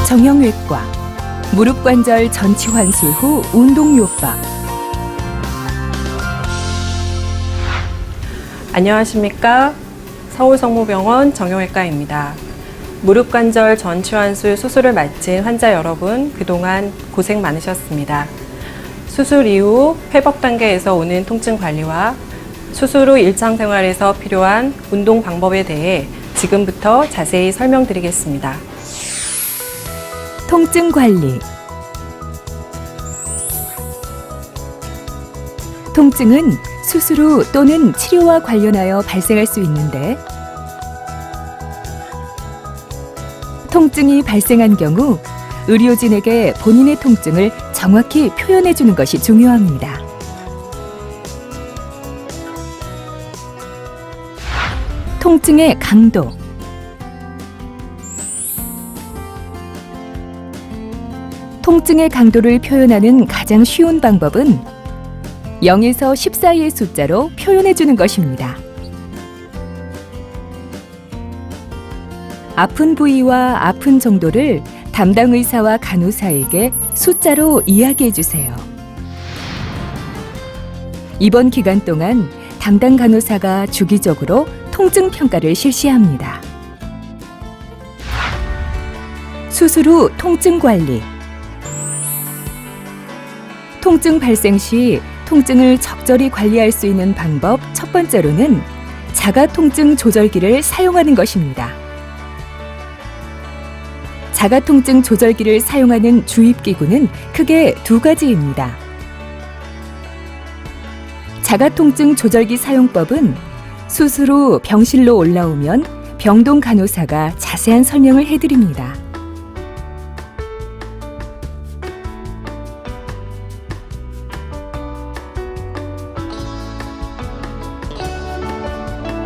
정형외과, 무릎관절 전치 환술 후 운동요법. 안녕하십니까? 서울성모병원 정형외과입니다. 무릎관절 전치환술 수술을 마친 환자 여러분, 그동안 고생 많으셨습니다. 수술 이후 회복 단계에서 오는 통증 관리와 수술 후 일상생활에서 필요한 운동 방법에 대해 지금부터 자세히 설명드리겠습니다. 통증 관리. 통증은 수술 후 또는 치료와 관련하여 발생할 수 있는데, 통증이 발생한 경우 의료진에게 본인의 통증을 정확히 표현해 주는 것이 중요합니다. 통증의 강도. 통증의 강도를 표현하는 가장 쉬운 방법은 0에서 10 사이의 숫자로 표현해 주는 것입니다. 아픈 부위와 아픈 정도를 담당 의사와 간호사에게 숫자로 이야기해 주세요. 입원 기간 동안 담당 간호사가 주기적으로 통증 평가를 실시합니다. 수술 후 통증 관리. 통증 발생 시 통증을 적절히 관리할 수 있는 방법 첫 번째로는 자가통증 조절기를 사용하는 것입니다. 자가통증 조절기를 사용하는 주입기구는 크게 두 가지입니다. 자가통증 조절기 사용법은 수술 후 병실로 올라오면 병동 간호사가 자세한 설명을 해드립니다.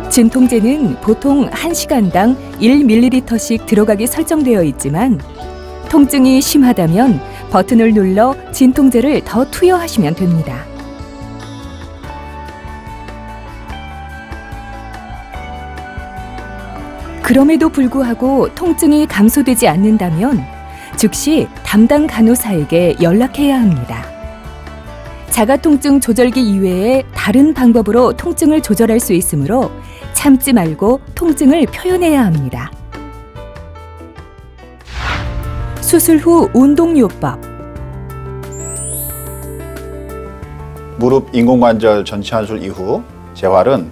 진통제는 보통 1시간당 1ml씩 들어가게 설정되어 있지만 통증이 심하다면 버튼을 눌러 진통제를 더 투여하시면 됩니다. 그럼에도 불구하고 통증이 감소되지 않는다면 즉시 담당 간호사에게 연락해야 합니다. 자가통증 조절기 이외에 다른 방법으로 통증을 조절할 수 있으므로 참지 말고 통증을 표현해야 합니다. 수술 후 운동요법. 무릎 인공관절 전치환술 이후 재활은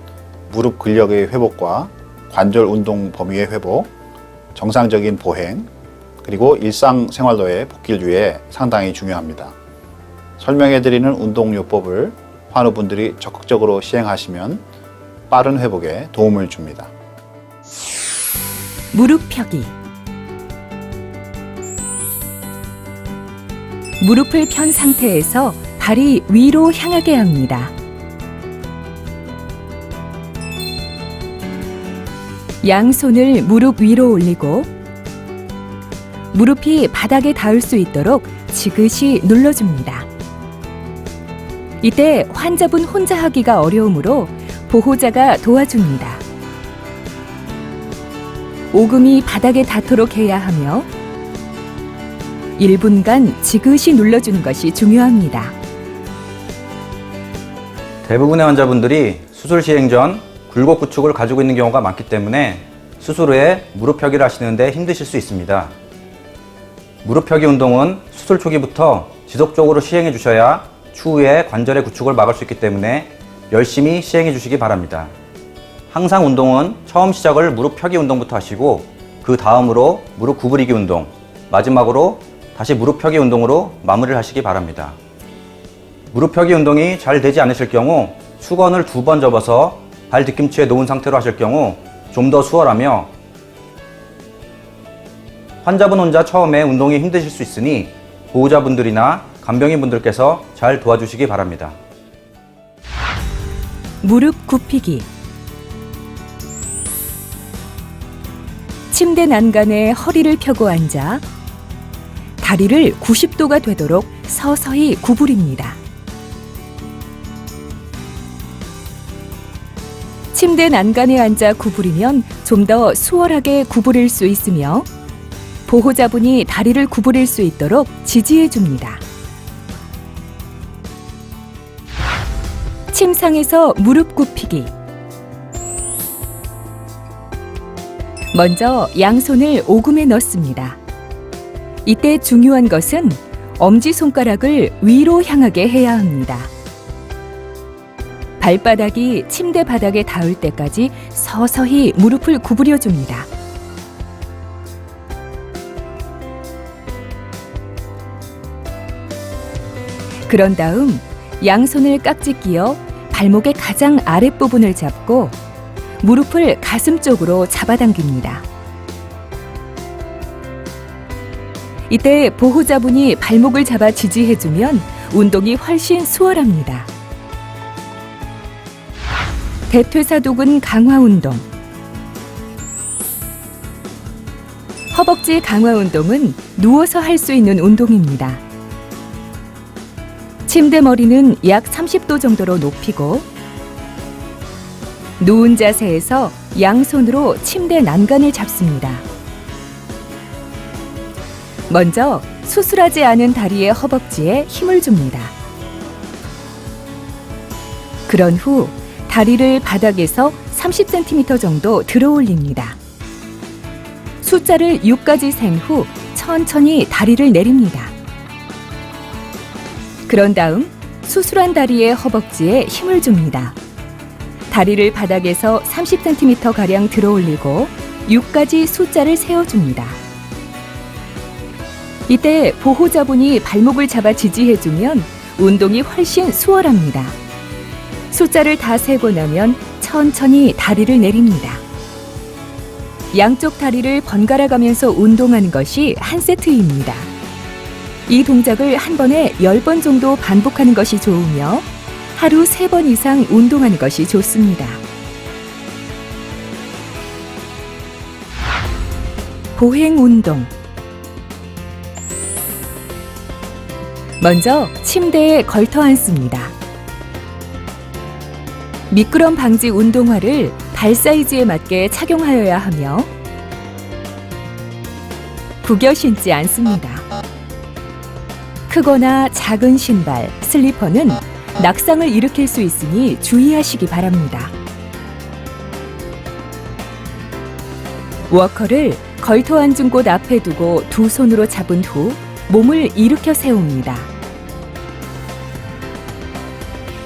무릎 근력의 회복과 관절 운동 범위의 회복, 정상적인 보행, 그리고 일상생활로의 복귀를 위해 상당히 중요합니다. 설명해드리는 운동요법을 환우분들이 적극적으로 시행하시면 빠른 회복에 도움을 줍니다. 무릎 펴기. 무릎을 편 상태에서 발이 위로 향하게 합니다. 양손을 무릎 위로 올리고 무릎이 바닥에 닿을 수 있도록 지그시 눌러줍니다. 이때 환자분 혼자 하기가 어려우므로 보호자가 도와줍니다. 오금이 바닥에 닿도록 해야 하며 1분간 지그시 눌러주는 것이 중요합니다. 대부분의 환자분들이 수술 시행 전 굴곡 구축을 가지고 있는 경우가 많기 때문에 수술 후에 무릎 펴기를 하시는데 힘드실 수 있습니다. 무릎 펴기 운동은 수술 초기부터 지속적으로 시행해 주셔야 추후에 관절의 구축을 막을 수 있기 때문에 열심히 시행해 주시기 바랍니다. 항상 운동은 처음 시작을 무릎 펴기 운동부터 하시고 그 다음으로 무릎 구부리기 운동, 마지막으로 다시 무릎 펴기 운동으로 마무리를 하시기 바랍니다. 무릎 펴기 운동이 잘 되지 않으실 경우 수건을 2번 접어서 발 뒤꿈치에 놓은 상태로 하실 경우 좀 더 수월하며 환자분 혼자 처음에 운동이 힘드실 수 있으니 보호자분들이나 간병인분들께서 잘 도와주시기 바랍니다. 무릎 굽히기. 침대 난간에 허리를 펴고 앉아 다리를 90도가 되도록 서서히 구부립니다. 침대 난간에 앉아 구부리면 좀 더 수월하게 구부릴 수 있으며 보호자분이 다리를 구부릴 수 있도록 지지해 줍니다. 침상에서 무릎 굽히기. 먼저 양손을 오금에 넣습니다. 이때 중요한 것은 엄지손가락을 위로 향하게 해야 합니다. 발바닥이 침대 바닥에 닿을 때까지 서서히 무릎을 구부려 줍니다. 그런 다음 양손을 깍지 끼어 발목의 가장 아랫부분을 잡고 무릎을 가슴 쪽으로 잡아당깁니다. 이때 보호자분이 발목을 잡아 지지해주면 운동이 훨씬 수월합니다. 대퇴사두근 강화 운동. 허벅지 강화 운동은 누워서 할 수 있는 운동입니다. 침대 머리는 약 30도 정도로 높이고 누운 자세에서 양손으로 침대 난간을 잡습니다. 먼저 수술하지 않은 다리의 허벅지에 힘을 줍니다. 그런 후 다리를 바닥에서 30cm 정도 들어 올립니다. 숫자를 6까지 센 후 천천히 다리를 내립니다. 그런 다음 수술한 다리의 허벅지에 힘을 줍니다. 다리를 바닥에서 30cm가량 들어 올리고 6까지 숫자를 세워줍니다. 이때 보호자분이 발목을 잡아 지지해주면 운동이 훨씬 수월합니다. 숫자를 다 세고 나면 천천히 다리를 내립니다. 양쪽 다리를 번갈아 가면서 운동하는 것이 한 세트입니다. 이 동작을 한 번에 10번 정도 반복하는 것이 좋으며 하루 3번 이상 운동하는 것이 좋습니다. 보행 운동. 먼저 침대에 걸터 앉습니다. 미끄럼 방지 운동화를 발 사이즈에 맞게 착용하여야 하며 구겨 신지 않습니다. 크거나 작은 신발, 슬리퍼는 낙상을 일으킬 수 있으니 주의하시기 바랍니다. 워커를 걸터 앉은 곳 앞에 두고 두 손으로 잡은 후 몸을 일으켜 세웁니다.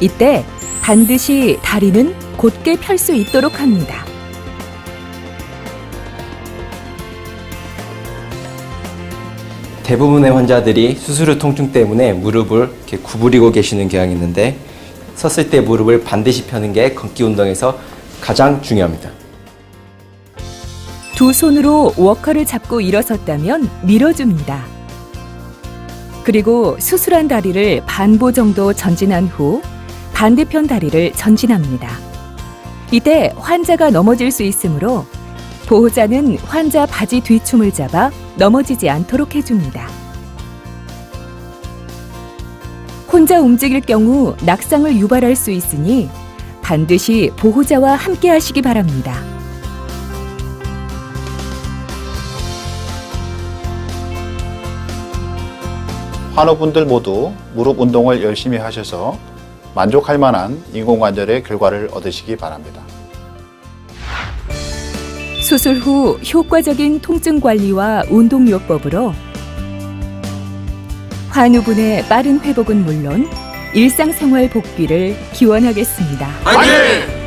이때 반드시 다리는 곧게 펼 수 있도록 합니다. 대부분의 환자들이 수술 후 통증 때문에 무릎을 이렇게 구부리고 계시는 경향이 있는데 섰을 때 무릎을 반드시 펴는 게 걷기 운동에서 가장 중요합니다. 두 손으로 워커를 잡고 일어섰다면 밀어줍니다. 그리고 수술한 다리를 반보 정도 전진한 후 반대편 다리를 전진합니다. 이때 환자가 넘어질 수 있으므로 보호자는 환자 바지 뒤춤을 잡아 넘어지지 않도록 해줍니다. 혼자 움직일 경우 낙상을 유발할 수 있으니 반드시 보호자와 함께 하시기 바랍니다. 환우분들 모두 무릎 운동을 열심히 하셔서 만족할 만한 인공관절의 결과를 얻으시기 바랍니다. 수술 후 효과적인 통증 관리와 운동요법으로 환우분의 빠른 회복은 물론 일상생활 복귀를 기원하겠습니다. 화이팅!